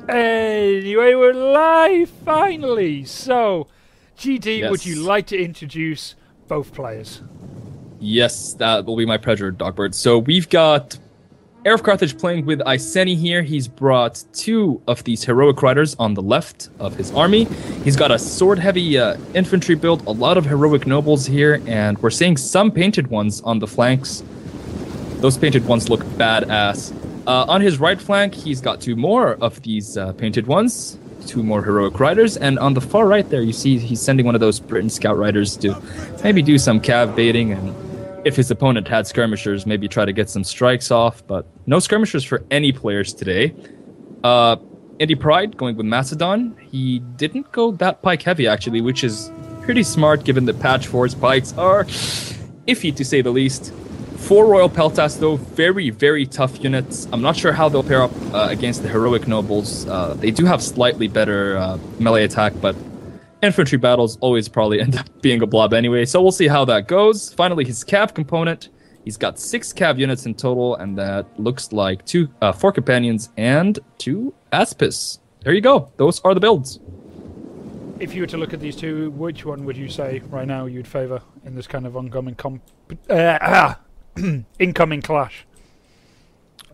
Anyway, we're live finally. So, GD, Yes. would you like to introduce both players? Yes, that will be my pleasure, Dogbert. So we've got Heir of Carthage playing with Iceni here. He's brought two of these heroic riders on the left of his army. He's got a sword-heavy infantry build, a lot of heroic nobles here, and we're seeing some painted ones on the flanks. Those painted ones look badass. On his right flank, he's got two more of these painted ones, two more heroic riders, and on the far right there, you see he's sending one of those Britain scout riders to maybe do some cav baiting, and if his opponent had skirmishers, maybe try to get some strikes off, but no skirmishers for any players today. Indypride going with Macedon. He didn't go that pike heavy, actually, which is pretty smart given that patch 4's pikes are iffy, to say the least. 4 Royal Peltas, though, very, very tough units. I'm not sure how they'll pair up against the Heroic Nobles. They do have slightly better melee attack, but infantry battles always probably end up being a blob anyway, so we'll see how that goes. Finally, his cav component. He's got 6 cav units in total, and that looks like 4 companions and 2 Aspis. There you go. Those are the builds. If you were to look at these two, which one would you say right now you'd favour in this kind of oncoming incoming clash?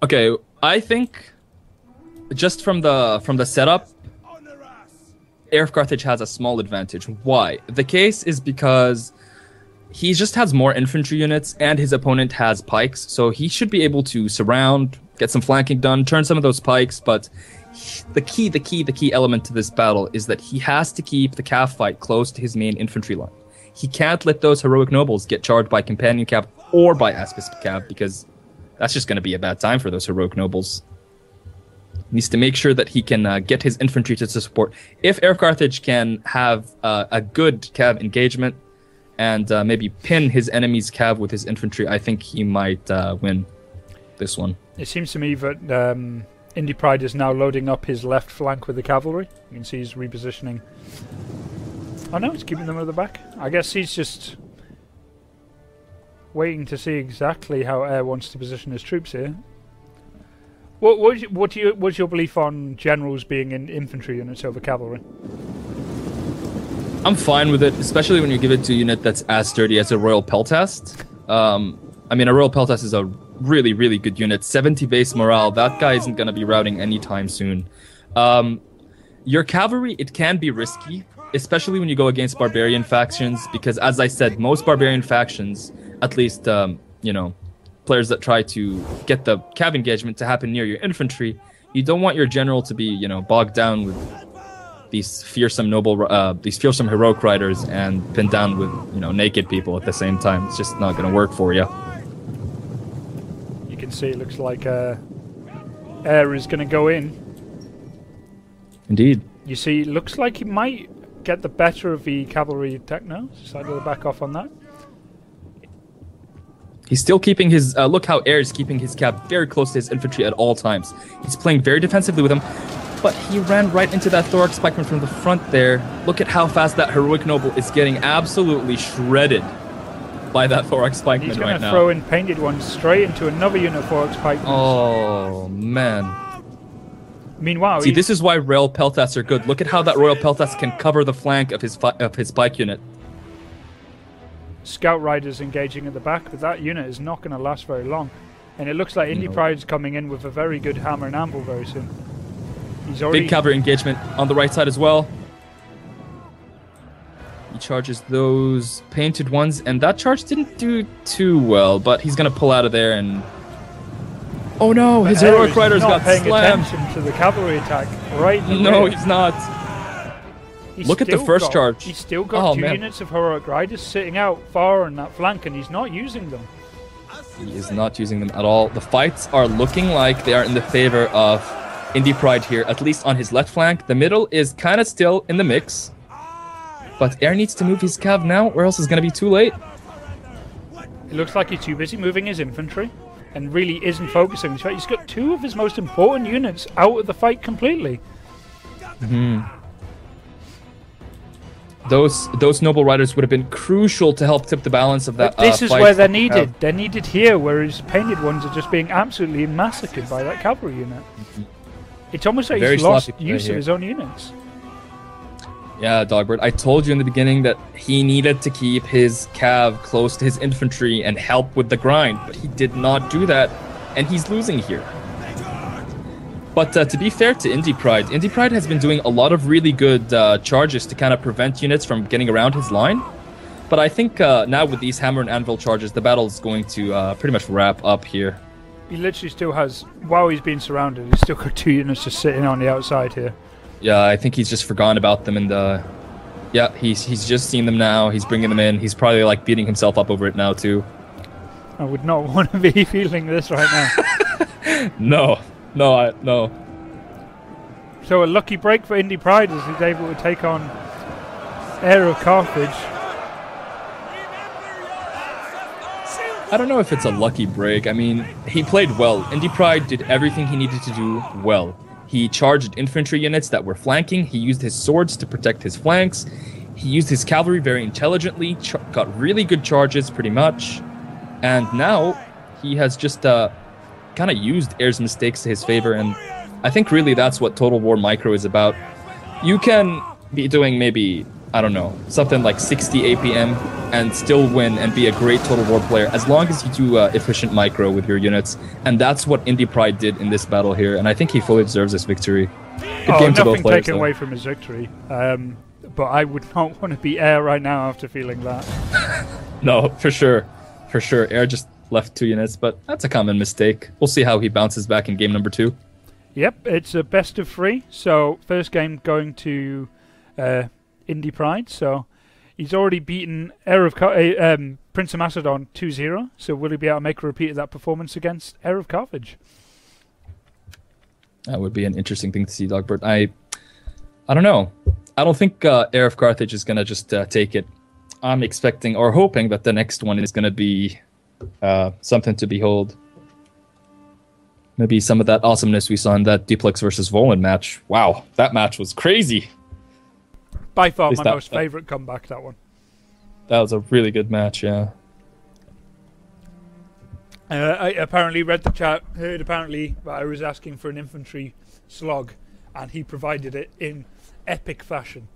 Okay, I think just from the setup, Heir of Carthage has a small advantage. Why? The case is because he just has more infantry units and his opponent has pikes, so he should be able to surround, get some flanking done, turn some of those pikes, but the key element to this battle is that he has to keep the cav fight close to his main infantry line. He can't let those heroic nobles get charged by companion cav or by Aspis cav, because that's just going to be a bad time for those heroic nobles. He needs to make sure that he can get his infantry to support. If Heir of Carthage can have a good cav engagement and maybe pin his enemy's cav with his infantry, I think he might win this one. It seems to me that Indypride is now loading up his left flank with the cavalry. You can see he's repositioning. Oh no, he's keeping them at the back. I guess he's just waiting to see exactly how Heir wants to position his troops here. What's your belief on generals being in infantry units over cavalry? I'm fine with it, especially when you give it to a unit that's as sturdy as a Royal Peltast. I mean, a Royal Peltast is a really, really good unit. 70 base morale. That guy isn't going to be routing anytime soon. Your cavalry, it can be risky, especially when you go against barbarian factions, because as I said, most barbarian factions, at least, players that try to get the cav engagement to happen near your infantry, you don't want your general to be, bogged down with these fearsome heroic riders and pinned down with, naked people at the same time. It's just not going to work for you. You can see it looks like Heir is going to go in. Indeed. You see, it looks like he might get the better of the cavalry attack now. Decided to back off on that. He's still keeping his... look how Heir is keeping his cav very close to his infantry at all times. He's playing very defensively with him, but he ran right into that Thorax Pikeman from the front there. Look at how fast that heroic noble is getting absolutely shredded by that Thorax Pikeman right now. He's going to throw in painted ones straight into another unit of Thorax Pikeman. Oh, man. Meanwhile, see, this is why Royal Peltas are good. Look at how that Royal Peltas can cover the flank of his pike unit. Scout riders engaging at the back, but that unit is not going to last very long. And it looks like Indypride's coming in with a very good hammer and anvil very soon. He's already... Big cavalry engagement on the right side as well. He charges those painted ones, and that charge didn't do too well, but he's going to pull out of there and... Oh no, his heroic riders got slammed. He's not paying attention to the cavalry attack right in the No, rear. he's not. Look at the first charge. He's still got two units of heroic riders sitting out far on that flank, and he's not using them. He is not using them at all. The fights are looking like they are in the favor of Indypride here, at least on his left flank. The middle is kind of still in the mix, but Heir needs to move his cav now, or else it's going to be too late. It looks like he's too busy moving his infantry and really isn't focusing. He's got two of his most important units out of the fight completely. Those noble riders would have been crucial to help tip the balance of that. But this is where they're needed. They're needed here, whereas painted ones are just being absolutely massacred by that cavalry unit. It's almost like Very he's lost sloppy use play of his own units. Yeah, Dogbert, I told you in the beginning that he needed to keep his cav close to his infantry and help with the grind, but he did not do that, and he's losing here. But to be fair to Indypride has been doing a lot of really good charges to kind of prevent units from getting around his line. But I think now with these hammer and anvil charges, the battle is going to pretty much wrap up here. He literally still has, while he's being surrounded, he's still got 2 units just sitting on the outside here. Yeah, I think he's just forgotten about them, and yeah, he's just seen them now. He's bringing them in. He's probably like beating himself up over it now too. I would not want to be feeling this right No. now. No. So a lucky break for Indypride as he's able to take on Heir of Carthage. I don't know if it's a lucky break. I mean, he played well. Indypride did everything he needed to do well. He charged infantry units that were flanking. He used his swords to protect his flanks. He used his cavalry very intelligently, got really good charges pretty much. And now he has just kind of used Heir's mistakes to his favor. And I think really that's what Total War Micro is about. You can be doing maybe, I don't know, something like 60 APM and still win and be a great Total War player as long as you do efficient micro with your units. And that's what Indypride did in this battle here, and I think he fully deserves this victory. Good game to both nothing players, taken away from his victory. But I would not want to be Heir right now after feeling that. No, for sure. For sure. Heir just left 2 units, but that's a common mistake. We'll see how he bounces back in game number 2. Yep, it's a best of 3. So first game going to Indypride. So he's already beaten Prince of Macedon 2-0. So will he be able to make a repeat of that performance against Heir of Carthage? That would be an interesting thing to see, Dogbert. I don't know. I don't think Heir of Carthage is going to just take it. I'm expecting or hoping that the next one is going to be something to behold. Maybe some of that awesomeness we saw in that Duplex versus Volan match. Wow, that match was crazy. By far my most favourite comeback, that one. That was a really good match, yeah. I apparently read the chat, heard apparently that I was asking for an infantry slog, and he provided it in epic fashion.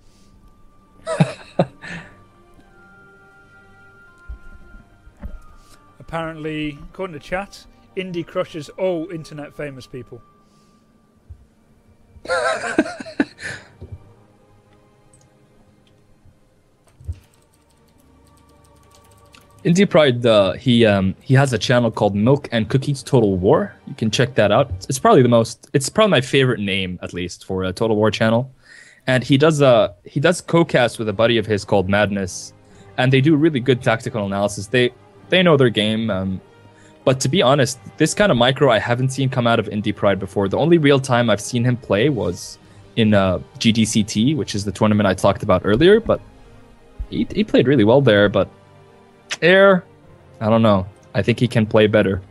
Apparently, according to chat, Indy crushes all internet famous people. Indypride, he has a channel called Milk and Cookies Total War. You can check that out. It's probably my favorite name, at least, for a Total War channel. And he does co-cast with a buddy of his called Madness, and they do really good tactical analysis. They know their game. But to be honest, this kind of micro I haven't seen come out of Indypride before. The only real time I've seen him play was in GDCT, which is the tournament I talked about earlier. But he played really well there. But Heir, I don't know. I think he can play better.